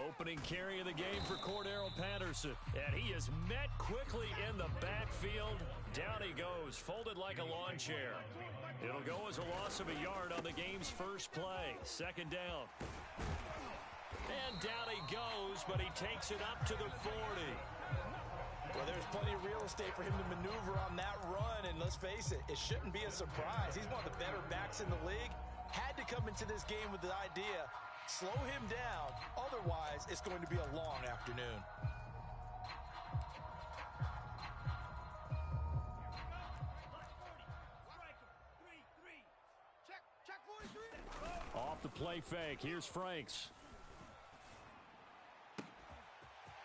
Opening carry of the game for Cordero Patterson. And he is met quickly in the backfield. Down he goes, folded like a lawn chair. It'll go as a loss of a yard on the game's first play. Second down. And down he goes, but he takes it up to the 40. Well, there's plenty of real estate for him to maneuver on that run, and let's face it, it shouldn't be a surprise. He's one of the better backs in the league. Had to come into this game with the idea, slow him down, otherwise it's going to be a long afternoon. Off the play fake, here's Franks.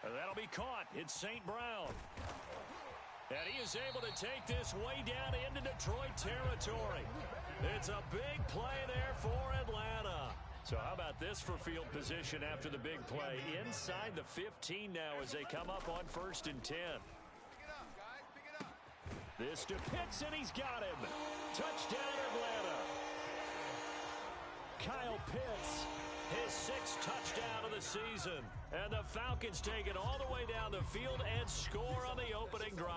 And that'll be caught. It's St. Brown. And he is able to take this way down into Detroit territory. It's a big play there for Atlanta. So how about this for field position after the big play? Inside the 15 now as they come up on 1st and 10. Pick it up, guys. Pick it up. This to Pitts, and he's got him. Touchdown, Atlanta. Kyle Pitts, his 6th touchdown of the season. And the Falcons take it all the way down the field and score on the opening drive.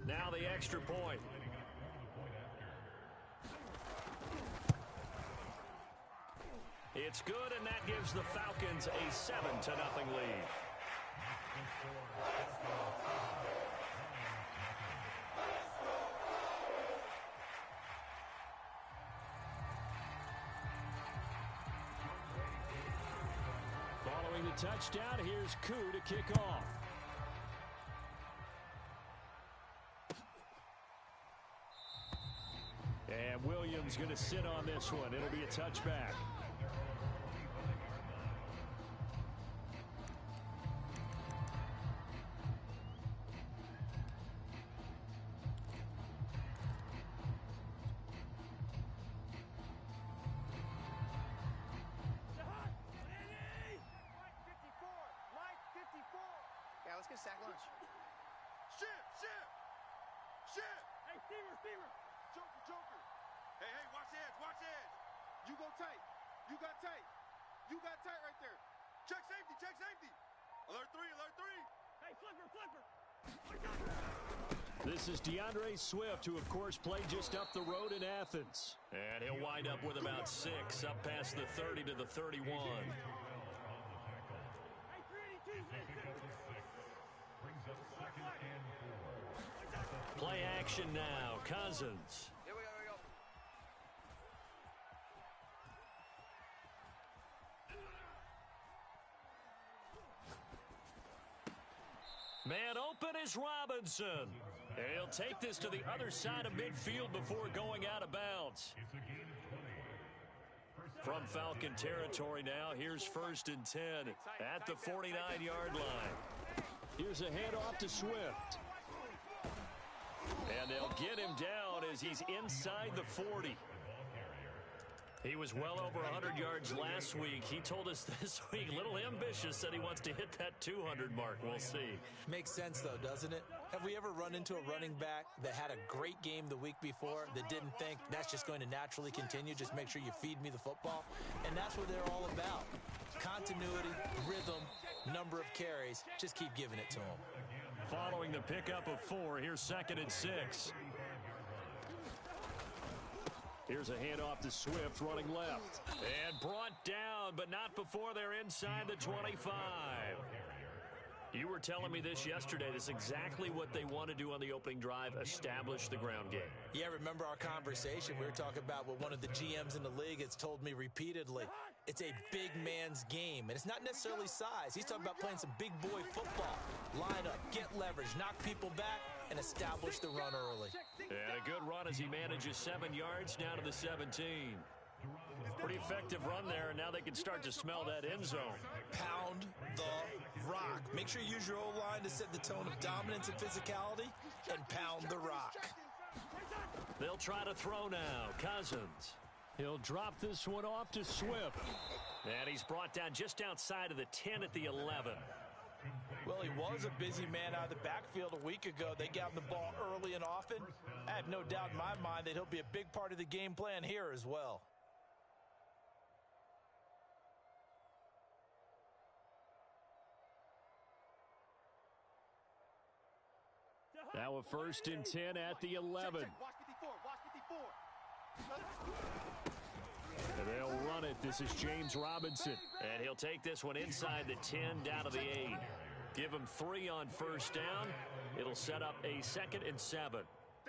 Now the extra point. It's good, and that gives the Falcons a 7-0 lead. Following the touchdown, here's Koo to kick off. And Williams going to sit on this one. It'll be a touchback. Yeah, let's get sack lunch. Ship! Hey, steamer! Joker! Hey, watch edge! You go tight! You got tight right there! Check safety! Alert 3! Hey, flipper! This is DeAndre Swift, who, of course, played just up the road in Athens. And he'll wind up with about 6, up past the 30 to the 31. Play action now. Cousins. Here we go. Man open is Robinson. And he'll take this to the other side of midfield before going out of bounds. From Falcon territory now, here's 1st and 10 at the 49-yard line. Here's a handoff to Swift. And they'll get him down as he's inside the 40. He was well over 100 yards last week. He told us this week, a little ambitious, said he wants to hit that 200 mark. We'll see. Makes sense, though, doesn't it? Have we ever run into a running back that had a great game the week before that didn't think that's just going to naturally continue? Just make sure you feed me the football. And that's what they're all about. Continuity, rhythm, number of carries. Just keep giving it to them. Following the pickup of 4, here's 2nd and 6. Here's a handoff to Swift running left. And brought down, but not before they're inside the 25. You were telling me this yesterday. This is exactly what they want to do on the opening drive, establish the ground game. Yeah, remember our conversation? We were talking about what one of the GMs in the league has told me repeatedly. It's a big man's game, and it's not necessarily size. He's talking about playing some big boy football. Line up, get leverage, knock people back, and establish the run early. And a good run as he manages 7 yards down to the 17. Pretty effective run there, and now they can start to smell that end zone. Pound the rock. Make sure you use your O-line to set the tone of dominance and physicality, and pound the rock. They'll try to throw now. Cousins. He'll drop this one off to Swift. And he's brought down just outside of the 10 at the 11. Well, he was a busy man out of the backfield a week ago. They got him the ball early and often. I have no doubt in my mind that he'll be a big part of the game plan here as well. Now a 1st and 10 at the 11. Check. Watch 54. Watch 54. And they'll run it. This is James Robinson. And he'll take this one inside the 10 down to the 8. Give him 3 on 1st down. It'll set up a 2nd and 7.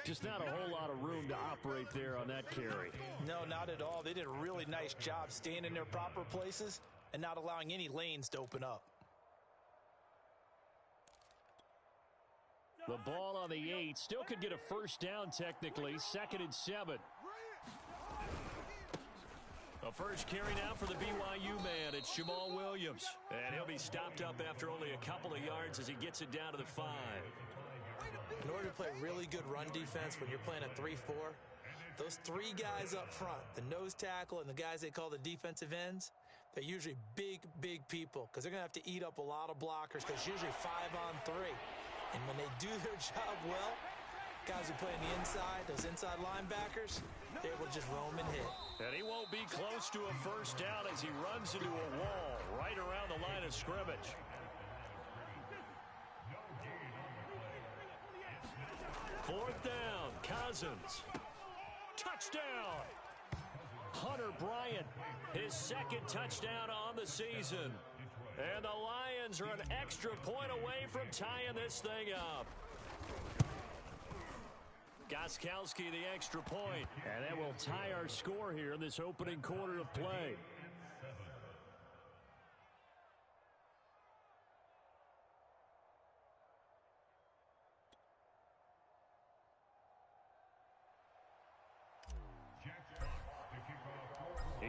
Just not a whole lot of room to operate there on that carry. No, not at all. They did a really nice job staying in their proper places and not allowing any lanes to open up. The ball on the 8. Still could get a 1st down technically. 2nd and 7. A first carry now for the BYU man. It's Jamal Williams. And he'll be stopped up after only a couple of yards as he gets it down to the 5. In order to play really good run defense when you're playing a 3-4, those 3 guys up front, the nose tackle and the guys they call the defensive ends, they're usually big, big people because they're going to have to eat up a lot of blockers because usually 5 on 3. And when they do their job well, guys who play on the inside, those inside linebackers, they will just roam and hit. And he won't be close to a 1st down as he runs into a wall right around the line of scrimmage. Fourth down, Cousins. Touchdown! Hunter Bryant, his 2nd touchdown on the season. And the Lions are an extra point away from tying this thing up. Gostkowski the extra point. And that will tie our score here in this opening quarter of play.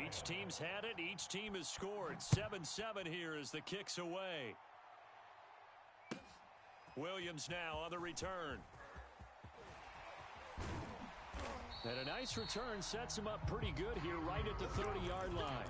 Each team's had it. Each team has scored. 7-7 here as the kick's away. Williams now on the return. And a nice return sets him up pretty good here right at the 30-yard line.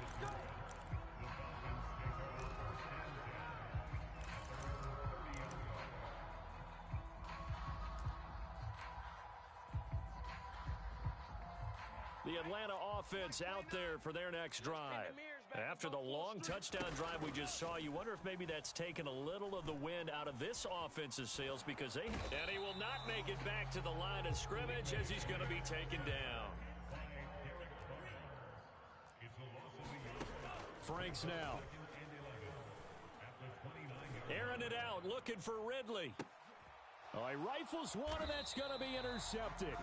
The Atlanta offense out there for their next drive. After the long touchdown drive we just saw, you wonder if maybe that's taken a little of the wind out of this offense's sails because they... And he will not make it back to the line of scrimmage as he's going to be taken down. Franks now. Airing it out, looking for Ridley. Oh, he rifles one, and that's going to be intercepted.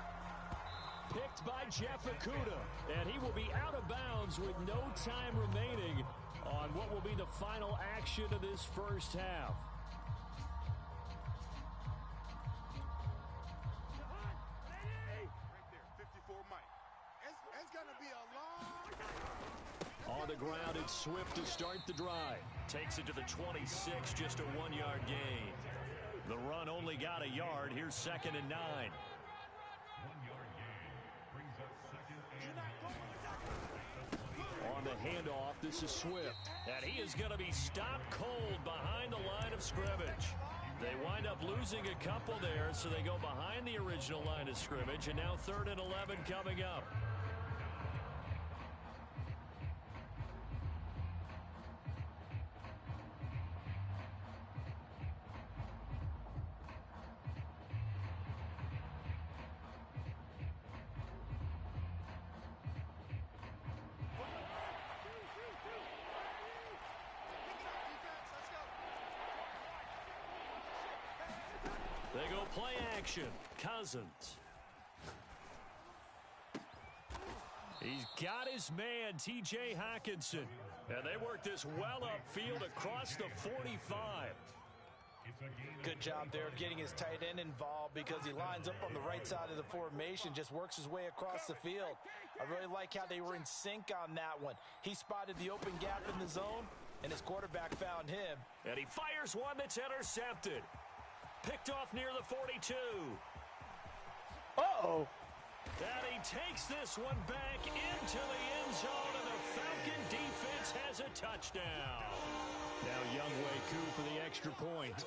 Picked by Jeff Okudah, and he will be out of bounds with no time remaining on what will be the final action of this first half. Right there, 54 Mike. It's going to be a long... On the ground, it's Swift to start the drive. Takes it to the 26, just a 1-yard gain. The run only got a yard. Here's 2nd and 9. On the handoff, this is Swift. And he is going to be stopped cold behind the line of scrimmage. They wind up losing a couple there, so they go behind the original line of scrimmage, and now 3rd and 11 coming up. They go play action. Cousins. He's got his man, T.J. Hockenson. And they work this well upfield across the 45. Good job there of getting his tight end involved because he lines up on the right side of the formation, just works his way across the field. I really like how they were in sync on that one. He spotted the open gap in the zone, and his quarterback found him. And he fires one that's intercepted. Picked off near the 42. Uh-oh. And he takes this one back into the end zone, and the Falcon defense has a touchdown. Now Youngway Koo for the extra point.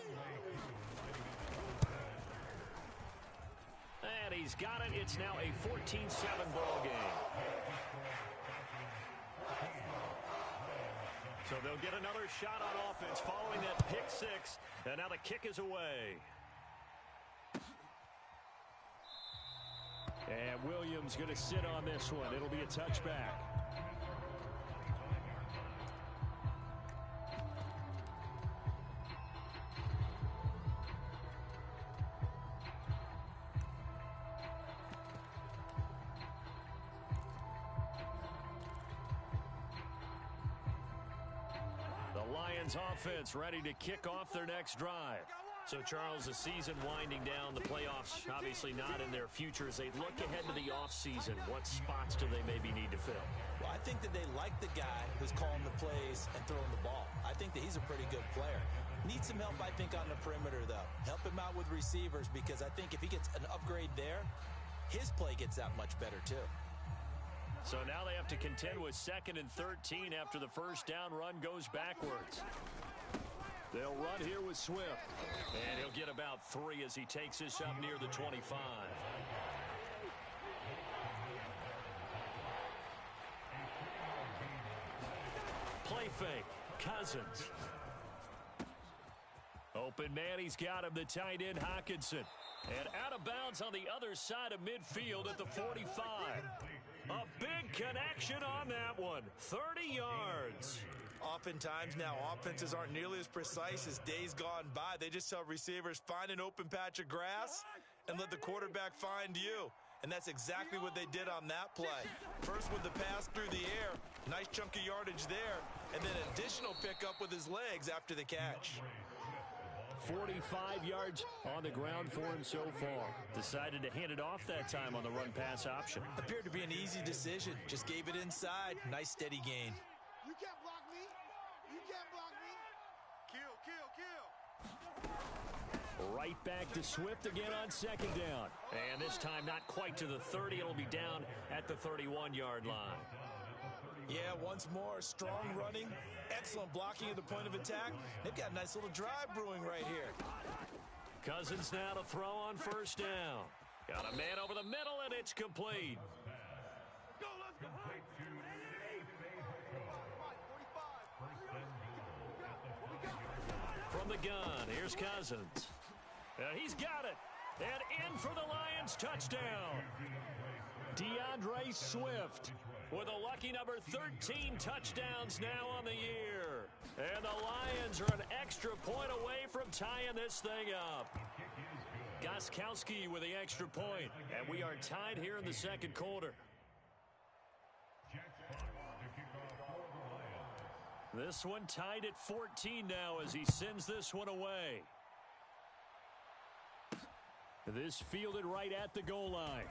And he's got it. It's now a 14-7 ball game. So they'll get another shot on offense following that pick six. And now the kick is away. And Williams going to sit on this one. It'll be a touchback. The Lions offense ready to kick off their next drive. So, Charles, the season winding down, the playoffs obviously not in their future. As they look ahead to the offseason, what spots do they maybe need to fill? Well, I think that they like the guy who's calling the plays and throwing the ball. I think that he's a pretty good player. Needs some help, I think, on the perimeter, though. Help him out with receivers, because I think if he gets an upgrade there, his play gets that much better, too. So now they have to contend with 2nd and 13 after the first down run goes backwards. They'll run here with Swift. And he'll get about 3 as he takes this up near the 25. Play fake. Cousins. Open man, he's got him, the tight end Hockenson. And out of bounds on the other side of midfield at the 45. A big connection on that one. 30 yards. Oftentimes now offenses aren't nearly as precise as days gone by. They just tell receivers, find an open patch of grass and let the quarterback find you. And that's exactly what they did on that play. First with the pass through the air, nice chunk of yardage there, and then additional pickup with his legs after the catch. 45 yards on the ground for him so far. Decided to hand it off that time on the run-pass option. Appeared to be an easy decision. Just gave it inside. Nice steady gain. You can't block me. You can't block me. Kill, kill, kill. Right back to Swift again on 2nd down. And this time not quite to the 30. It'll be down at the 31-yard line. Yeah, once more, strong running, excellent blocking at the point of attack. They've got a nice little drive brewing right here. Cousins now to throw on 1st down. Got a man over the middle, and it's complete. Go, let's go. From the gun, here's Cousins. And he's got it. And in for the Lions touchdown. DeAndre Swift with a lucky number 13 touchdowns now on the year. And the Lions are an extra point away from tying this thing up. Gostkowski with the extra point. And we are tied here in the 2nd quarter. This one tied at 14 now as he sends this one away. This fielded right at the goal line.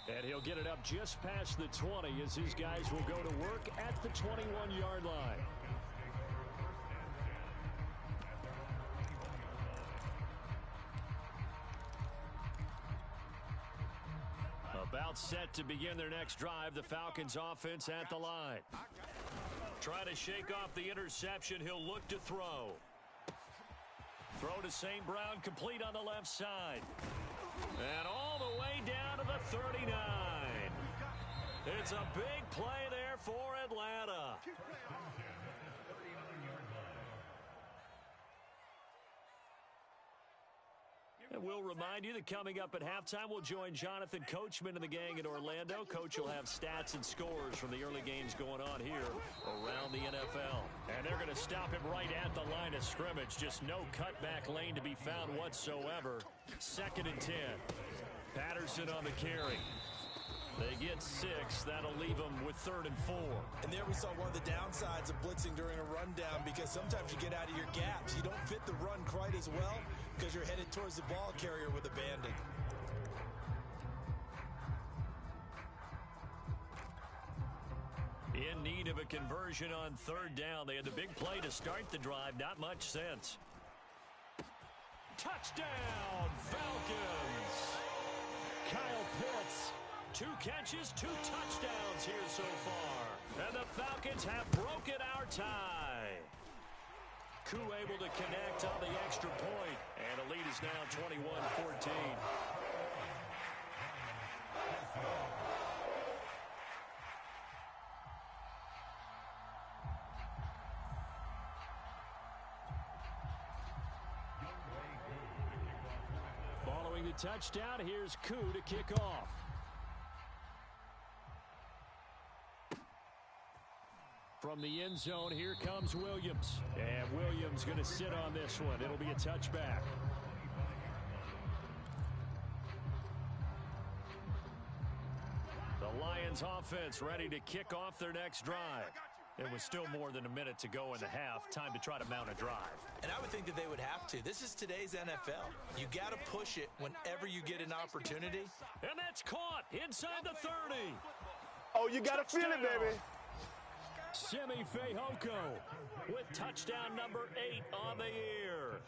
And he'll get it up just past the 20 as his guys will go to work at the 21-yard line. About set to begin their next drive, the Falcons offense at the line. Trying to shake off the interception, he'll look to throw. Throw to St. Brown, complete on the left side. And all the way down to the 39. It's a big play there for Atlanta. And we'll remind you that coming up at halftime, we'll join Jonathan Coachman and the gang in Orlando. Coach will have stats and scores from the early games going on here around the NFL. And they're going to stop him right at the line of scrimmage. Just no cutback lane to be found whatsoever. 2nd and 10. Patterson on the carry. They get 6. That'll leave them with 3rd and 4. And there we saw one of the downsides of blitzing during a rundown, because sometimes you get out of your gaps. You don't fit the run quite as well because you're headed towards the ball carrier with abandon. In need of a conversion on 3rd down. They had the big play to start the drive. Not much sense. Touchdown, Falcons! Kyle Pitts 2 catches, 2 touchdowns here so far. And the Falcons have broken our tie. Koo able to connect on the extra point. And the lead is now 21-14. Following the touchdown, here's Koo to kick off. From the end zone, here comes Williams. And Williams going to sit on this one. It'll be a touchback. The Lions offense ready to kick off their next drive. It was still more than a minute to go in the half. Time to try to mount a drive. And I would think that they would have to. This is today's NFL. You got to push it whenever you get an opportunity. And that's caught inside the 30. Oh, you got to feel it, baby. Simi Fehoko with touchdown number 8 on the year.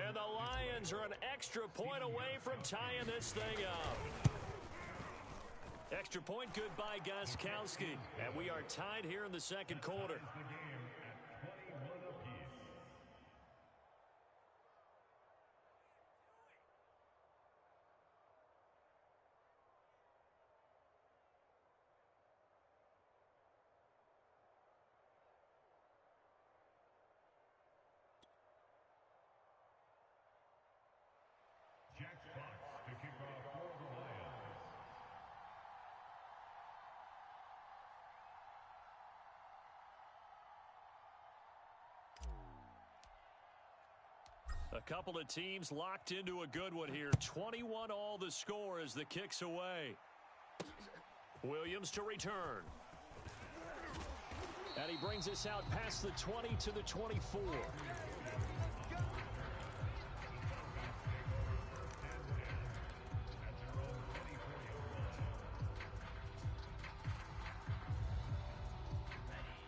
And the Lions are an extra point away from tying this thing up. Extra point good by Gostkowski. And we are tied here in the second quarter. A couple of teams locked into a good one here. 21 all the score as the kick's away. Williams to return. And he brings us out past the 20 to the 24.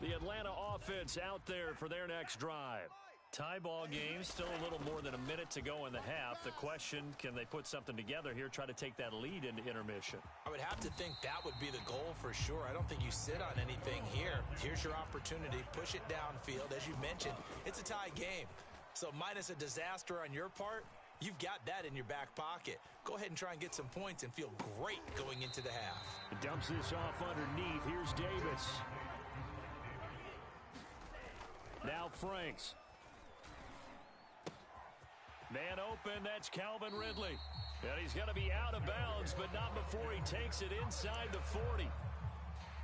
The Atlanta offense out there for their next drive. Tie ball game, still a little more than a minute to go in the half. The question, can they put something together here, try to take that lead into intermission? I would have to think that would be the goal for sure. I don't think you sit on anything here. Here's your opportunity. Push it downfield. As you mentioned, it's a tie game. So minus a disaster on your part, you've got that in your back pocket. Go ahead and try and get some points and feel great going into the half. Dumps this off underneath. Here's Davis. Now Franks. Man open, that's Calvin Ridley. And he's going to be out of bounds, but not before he takes it inside the 40.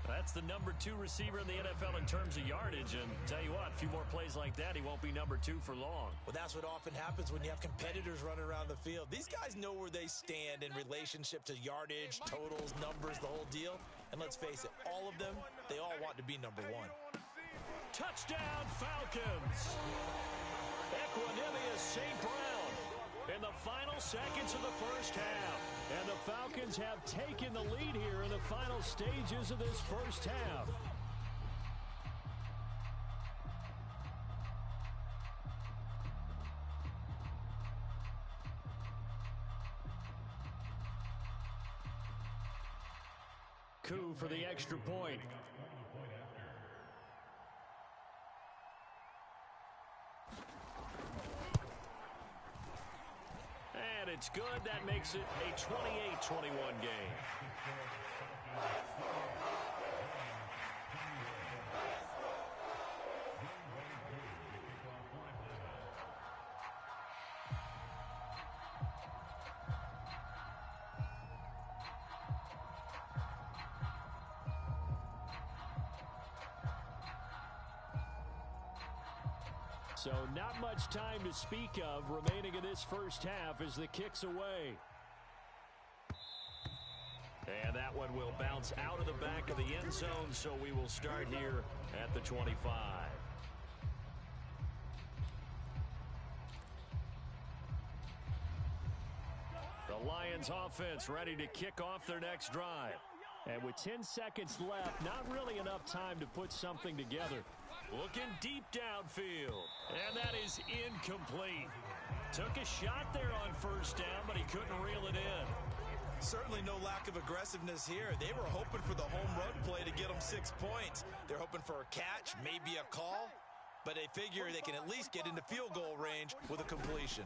That's the number 2 receiver in the NFL in terms of yardage. And tell you what, a few more plays like that, he won't be number 2 for long. Well, that's what often happens when you have competitors running around the field. These guys know where they stand in relationship to yardage, totals, numbers, the whole deal. And let's face it, all of them, they all want to be number 1. Touchdown, Falcons! Equanimous St. Brown in the final seconds of the first half. And the Falcons have taken the lead here in the final stages of this first half. Koo for the extra point. And it's good. That makes it a 28-21 game. So not much time to speak of remaining in this first half as the kick's away. And that one will bounce out of the back of the end zone, so we will start here at the 25. The Lions offense ready to kick off their next drive. And with 10 seconds left, not really enough time to put something together. Looking deep downfield. And that is incomplete. Took a shot there on first down, but he couldn't reel it in. Certainly no lack of aggressiveness here. They were hoping for the home run play to get them 6 points. They're hoping for a catch, maybe a call, but they figure they can at least get into field goal range with a completion.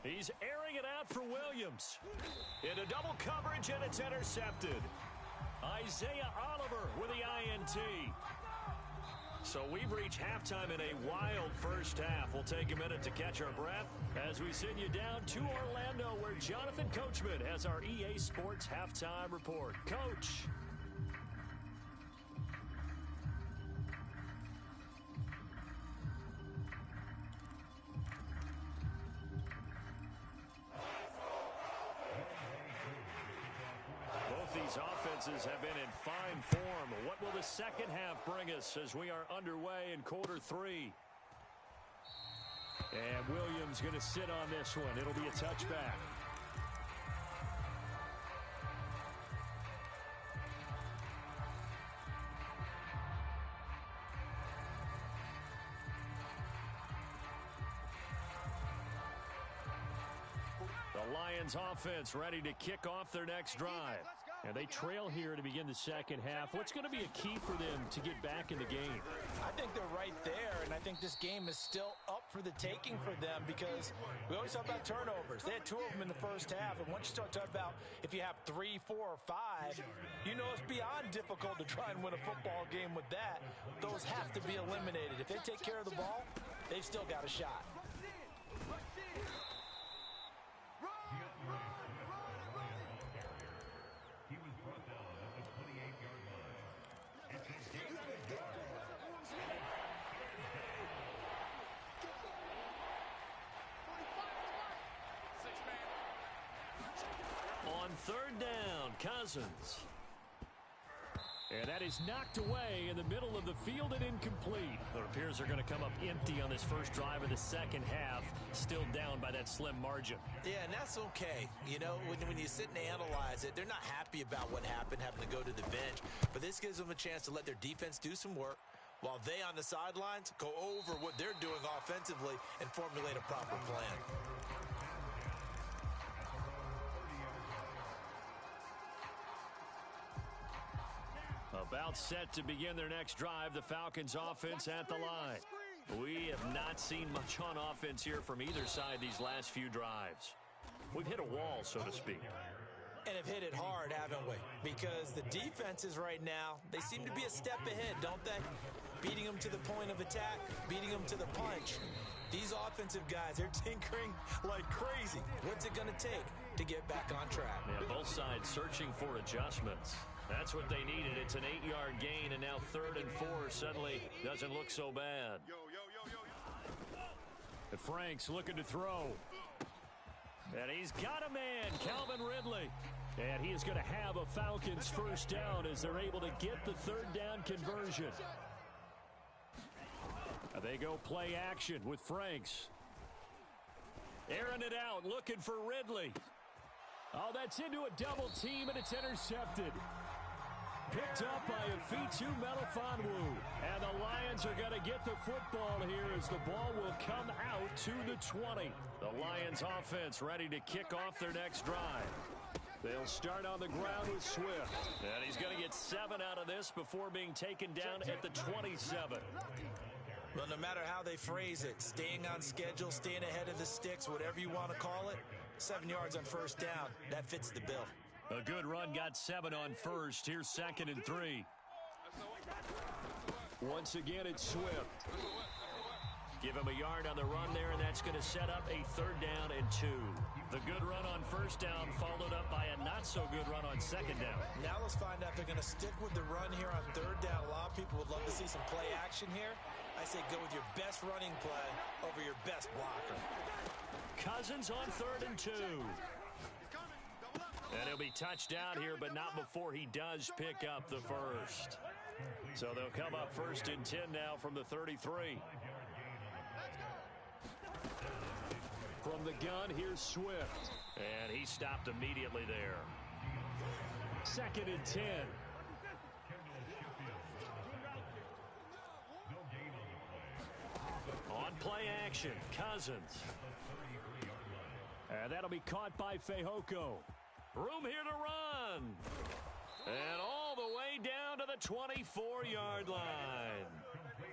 He's airing it out for Williams. Into double coverage, and it's intercepted. Isaiah Oliver with the INT. So we've reached halftime in a wild first half. We'll take a minute to catch our breath as we send you down to Orlando, where Jonathan Coachman has our EA Sports halftime report. Coach. These offenses have been in fine form. What will the second half bring us as we are underway in quarter 3? And Williams going to sit on this one. It'll be a touchback. The Lions offense ready to kick off their next drive. And they trail here to begin the second half. What's going to be a key for them to get back in the game? I think they're right there, and I think this game is still up for the taking for them because we always talk about turnovers. They had 2 of them in the first half, and once you start talking about if you have 3, 4, or 5, you know it's beyond difficult to try and win a football game with that. Those have to be eliminated. If they take care of the ball, they've still got a shot. Third down, Cousins. And that is knocked away in the middle of the field and incomplete. It appears they're going to come up empty on this first drive of the second half, still down by that slim margin. Yeah, and that's okay. You know, when you sit and analyze it, they're not happy about what happened, having to go to the bench. But this gives them a chance to let their defense do some work while they on the sidelines go over what they're doing offensively and formulate a proper plan. About set to begin their next drive, the Falcons offense at the line. We have not seen much on offense here from either side these last few drives. We've hit a wall, so to speak. And have hit it hard, haven't we? Because the defenses right now, they seem to be a step ahead, don't they? Beating them to the point of attack, beating them to the punch. These offensive guys, they're tinkering like crazy. What's it going to take to get back on track? Yeah, both sides searching for adjustments. That's what they needed. It's an 8-yard gain, and now 3rd and 4 suddenly doesn't look so bad. And Frank's looking to throw. And he's got a man, Calvin Ridley. And he is going to have a Falcons first down as they're able to get the 3rd down conversion. They go play action with Franks. Airing it out, looking for Ridley. Oh, that's into a double team, and it's intercepted. Picked up by Afitu Melifonwu. And the Lions are going to get the football here as the ball will come out to the 20. The Lions offense ready to kick off their next drive. They'll start on the ground with Swift. And he's going to get 7 out of this before being taken down at the 27. Well, no matter how they phrase it, staying on schedule, staying ahead of the sticks, whatever you want to call it, 7 yards on first down, that fits the bill. A good run, got 7 on first. Here's 2nd and 3. Once again, it's Swift. Give him a yard on the run there, and that's going to set up a 3rd down and 2. The good run on first down followed up by a not-so-good run on 2nd down. Now let's find out if they're going to stick with the run here on 3rd down. A lot of people would love to see some play action here. I say go with your best running play over your best blocker. Cousins on 3rd and 2. And he'll be touched down here, but not before he does pick up the first. So they'll come up 1st and 10 now from the 33. From the gun, here's Swift. And he stopped immediately there. 2nd and 10. On play action, Cousins. And that'll be caught by Fehoko. Room here to run. And all the way down to the 24-yard line.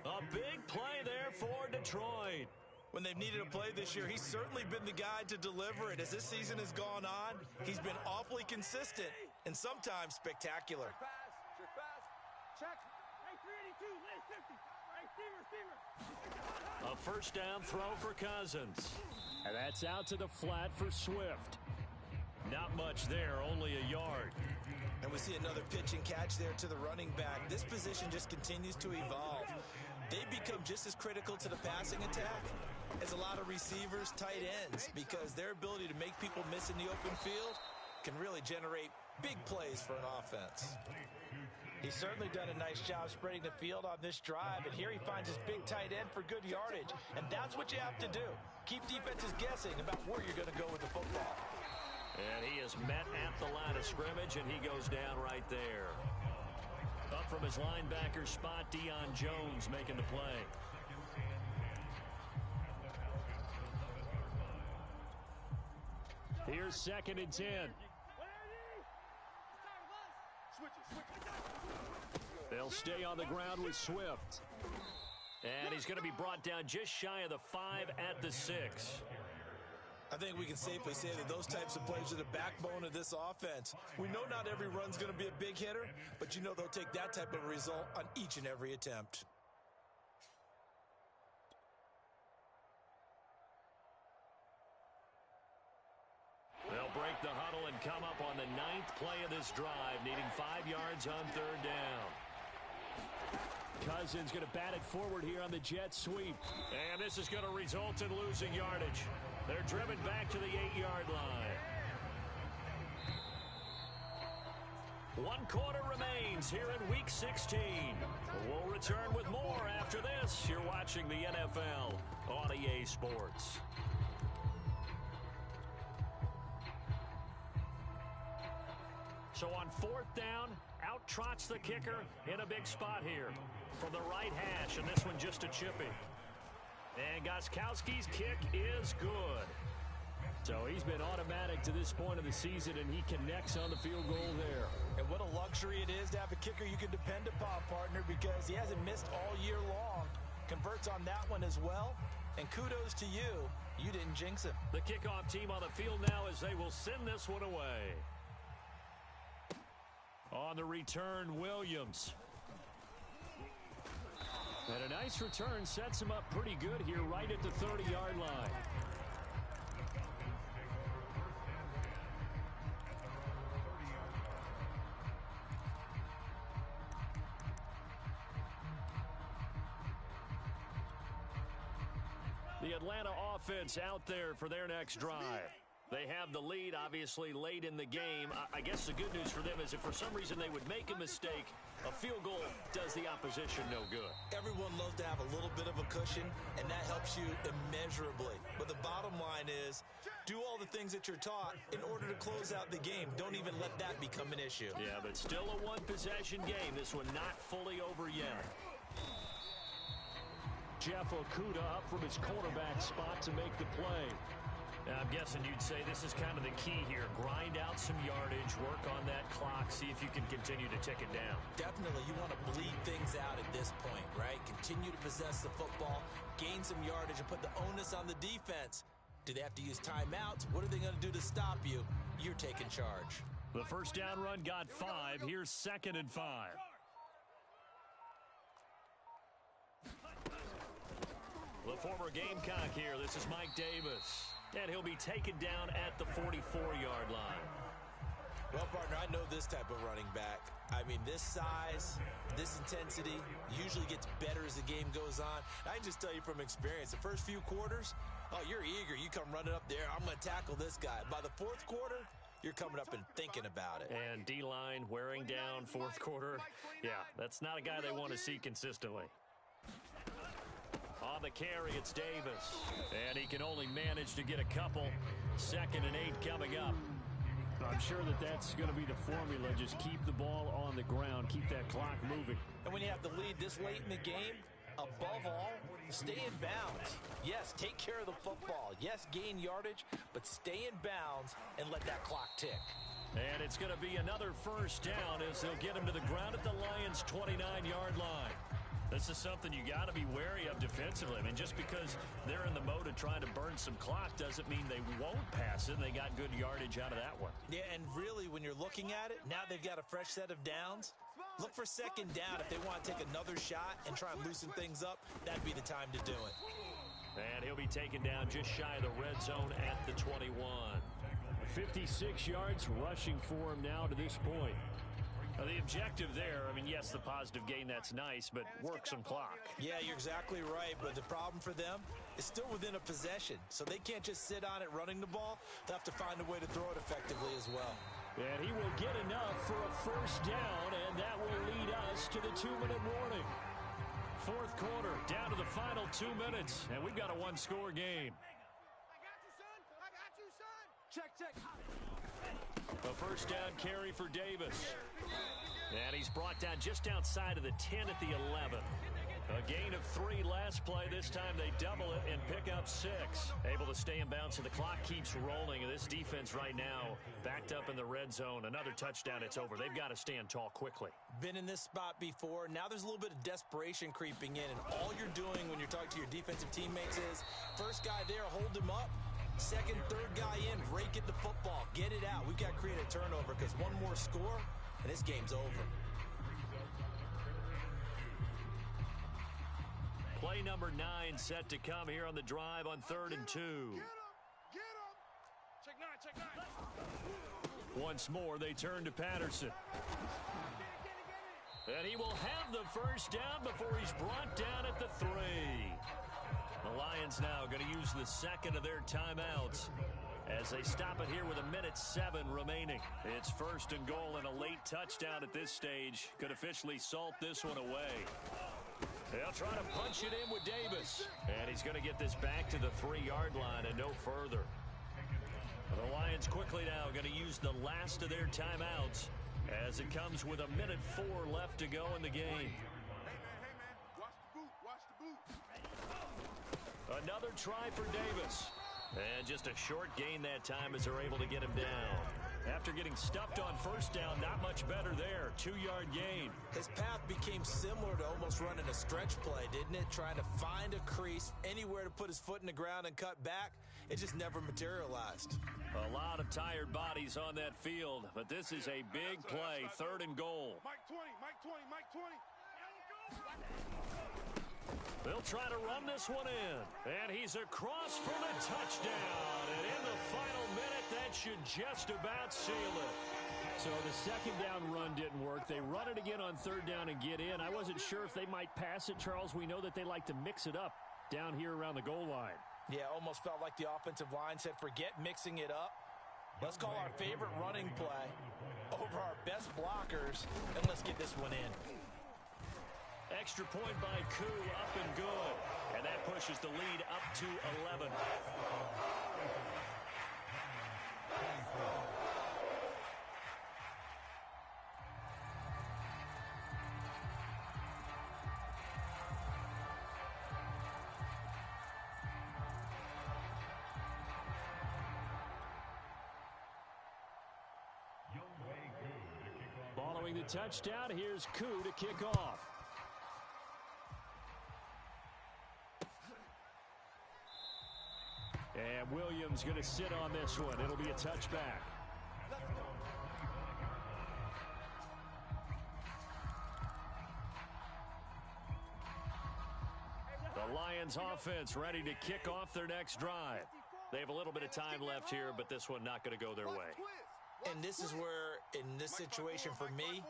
A big play there for Detroit. When they've needed a play this year, he's certainly been the guy to deliver it. As this season has gone on, he's been awfully consistent and sometimes spectacular. Check pass. Check. Hey, 382, last 50. Hey, steamer. A first down throw for Cousins. And that's out to the flat for Swift. Not much there, only a yard. And we see another pitch and catch there to the running back. This position just continues to evolve. They become just as critical to the passing attack as a lot of receivers, tight ends, because their ability to make people miss in the open field can really generate big plays for an offense. He's certainly done a nice job spreading the field on this drive, and here he finds his big tight end for good yardage. And that's what you have to do. Keep defenses guessing about where you're going to go with the football. And he is met at the line of scrimmage, and he goes down right there. Up from his linebacker spot, Deion Jones making the play. Here's 2nd and 10. They'll stay on the ground with Swift. And he's going to be brought down just shy of the 5 at the 6. I think we can safely say that those types of plays are the backbone of this offense. We know not every run's going to be a big hitter, but you know they'll take that type of result on each and every attempt. They'll break the huddle and come up on the 9th play of this drive, needing 5 yards on 3rd down. Cousins going to bat it forward here on the jet sweep. And this is going to result in losing yardage. They're driven back to the 8-yard line. 1 quarter remains here in Week 16. We'll return with more after this. You're watching the NFL on EA Sports. So on 4th down, out trots the kicker in a big spot here from the right hash, and this one just a chippy. And Gostkowski's kick is good. So he's been automatic to this point of the season, and he connects on the field goal there. And what a luxury it is to have a kicker you can depend upon, partner, because he hasn't missed all year long. Converts on that one as well. And kudos to you. You didn't jinx him. The kickoff team on the field now as they will send this one away. On the return, Williams. And a nice return sets him up pretty good here right at the 30-yard line. The Atlanta offense out there for their next drive. They have the lead, obviously, late in the game. I guess the good news for them is if for some reason they would make a mistake, a field goal does the opposition no good. Everyone loves to have a little bit of a cushion, and that helps you immeasurably. But the bottom line is, do all the things that you're taught in order to close out the game. Don't even let that become an issue. Yeah, but still a one-possession game. This one not fully over yet. Jeff Okudah up from his cornerback spot to make the play. Now, I'm guessing you'd say this is kind of the key here. Grind out some yardage, work on that clock, see if you can continue to tick it down. Definitely, you want to bleed things out at this point, right? Continue to possess the football, gain some yardage, and put the onus on the defense. Do they have to use timeouts? What are they going to do to stop you? You're taking charge. The first down run got 5. Here's 2nd and 5. The former Gamecock here. This is Mike Davis. And he'll be taken down at the 44-yard line. Well, partner, I know this type of running back. I mean, this size, this intensity usually gets better as the game goes on. I can just tell you from experience, the first few quarters, oh, you're eager. You come running up there. I'm going to tackle this guy. By the 4th quarter, you're coming up and thinking about it. And D-line wearing down 4th quarter. Yeah, that's not a guy they want to see consistently. On the carry, it's Davis. And he can only manage to get a couple. 2nd and 8 coming up. I'm sure that that's going to be the formula. Just keep the ball on the ground. Keep that clock moving. And when you have the lead this late in the game, above all, Stay in bounds. Yes, take care of the football. Yes, gain yardage, but stay in bounds and let that clock tick. And it's going to be another first down as they'll get him to the ground at the Lions' 29-yard line. This is something you got to be wary of defensively. I mean, just because they're in the mode of trying to burn some clock doesn't mean they won't pass it. They got good yardage out of that one. Yeah, and really, when you're looking at it, now they've got a fresh set of downs. Look for second down if they want to take another shot and try and loosen things up. That'd be the time to do it. And he'll be taken down just shy of the red zone at the 21. 56 yards rushing for him now to this point. The objective there, I mean, yes, the positive gain, that's nice, but work some clock. Yeah, you're exactly right, but the problem for them is still within a possession, so they can't just sit on it running the ball. They'll have to find a way to throw it effectively as well. And he will get enough for a first down, and that will lead us to the 2-minute warning. Fourth quarter, down to the final 2 minutes, and we've got a one-score game. I got you, son. I got you, son. Check. A first down carry for Davis. And he's brought down just outside of the 10 at the 11. A gain of 3 last play. This time they double it and pick up 6. Able to stay in bounds, so the clock keeps rolling. And this defense right now backed up in the red zone. Another touchdown, it's over. They've got to stand tall quickly. Been in this spot before. Now there's a little bit of desperation creeping in. And all you're doing when you're talking to your defensive teammates is, first guy there, hold him up. Second, third guy in, rake at the football. Get it out. We've got to create a turnover because one more score, and this game's over. Play number 9 set to come here on the drive on 3rd and 2. Get him! Check 9. Once more, they turn to Patterson. And he will have the first down before he's brought down at the 3. The Lions now going to use the second of their timeouts as they stop it here with 1:07 remaining. It's 1st and goal, and a late touchdown at this stage could officially salt this one away. They'll try to punch it in with Davis. And he's going to get this back to the 3-yard line and no further. The Lions quickly now going to use the last of their timeouts as it comes with 1:04 left to go in the game. Hey, man. Watch the boot. Another try for Davis. And just a short gain that time as they're able to get him down. After getting stuffed on first down, not much better there. 2-yard gain. His path became similar to almost running a stretch play, didn't it? Trying to find a crease, anywhere to put his foot in the ground and cut back. It just never materialized. A lot of tired bodies on that field, but this is a big play. 3rd and goal. Mike 20. They'll try to run this one in. And he's across for the touchdown. And in the final minute, that should just about seal it. So the second down run didn't work. They run it again on 3rd down and get in. I wasn't sure if they might pass it, Charles. We know that they like to mix it up down here around the goal line. Yeah, almost felt like the offensive line said, forget mixing it up. Let's call our favorite running play over our best blockers, and let's get this one in. Extra point by Koo, up and good. And that pushes the lead up to 11. Following the touchdown, here's Koo to kick off. And Williams going to sit on this one. It'll be a touchback. The Lions offense ready to kick off their next drive. They have a little bit of time left here, but this one not going to go their way. And this is where, in this situation for me,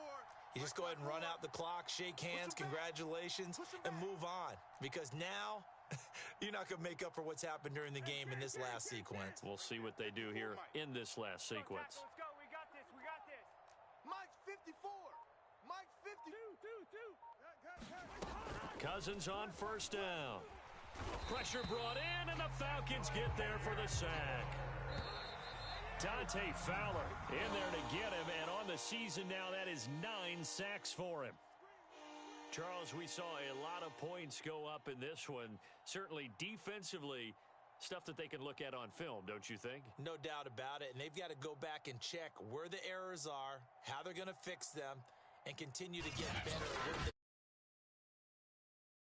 you just go ahead and run out the clock, shake hands, congratulations, and move on. Because now, you're not going to make up for what's happened during the game in this last sequence. We'll see what they do here in this last sequence. Let's go. We got this. Mike's 54. Mike's 50. Two. Cousins on first down. Pressure brought in, and the Falcons get there for the sack. Dante Fowler in there to get him, and on the season now, that is 9 sacks for him. Charles, we saw a lot of points go up in this one. Certainly defensively, stuff that they can look at on film, don't you think? No doubt about it. And they've got to go back and check where the errors are, how they're going to fix them, and continue to get better with it.